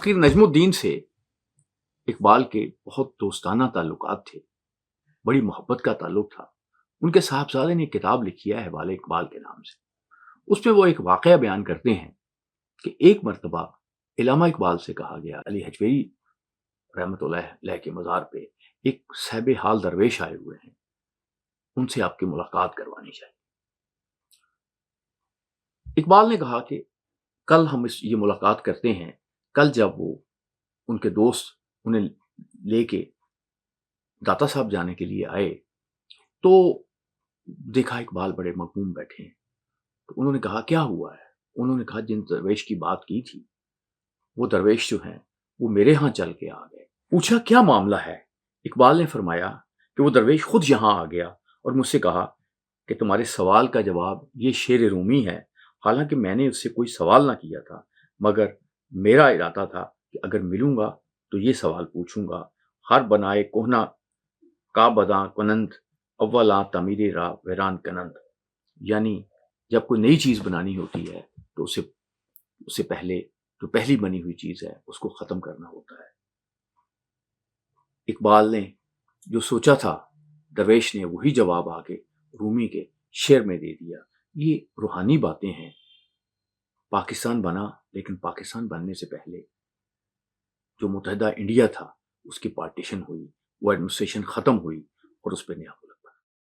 فقیر نجم الدین سے اقبال کے بہت دوستانہ تعلقات تھے، بڑی محبت کا تعلق تھا۔ ان کے صاحبزادے نے ایک کتاب لکھی ہے احوال اقبال کے نام سے۔ اس میں وہ ایک واقعہ بیان کرتے ہیں کہ ایک مرتبہ علامہ اقبال سے کہا گیا، علی حجویری رحمۃ اللہ علیہ کے مزار پہ ایک صاحب حال درویش آئے ہوئے ہیں، ان سے آپ کی ملاقات کروانی چاہیے۔ اقبال نے کہا کہ کل ہم یہ ملاقات کرتے ہیں۔ کل جب وہ ان کے دوست انہیں لے کے داتا صاحب جانے کے لیے آئے تو دیکھا اقبال بڑے مغموم بیٹھے ہیں۔ تو انہوں نے کہا کیا ہوا ہے؟ انہوں نے کہا جن درویش کی بات کی تھی وہ درویش جو ہیں وہ میرے ہاں چل کے آ گئے۔ پوچھا کیا معاملہ ہے؟ اقبال نے فرمایا کہ وہ درویش خود یہاں آ گیا اور مجھ سے کہا کہ تمہارے سوال کا جواب یہ شعر رومی ہے، حالانکہ میں نے اس سے کوئی سوال نہ کیا تھا، مگر میرا ارادہ تھا کہ اگر ملوں گا تو یہ سوال پوچھوں گا، ہر بنائے کوہنا کا بداں کنند اولا تعمیر را ویران کنند، یعنی جب کوئی نئی چیز بنانی ہوتی ہے تو اسے پہلے جو پہلی بنی ہوئی چیز ہے اس کو ختم کرنا ہوتا ہے۔ اقبال نے جو سوچا تھا درویش نے وہی جواب آ کے رومی کے شعر میں دے دیا۔ یہ روحانی باتیں ہیں۔ پاکستان بنا، لیکن پاکستان بننے سے پہلے جو متحدہ انڈیا تھا اس کی پارٹیشن ہوئی، وہ ایڈمنسٹریشن ختم ہوئی اور اس پہ نیا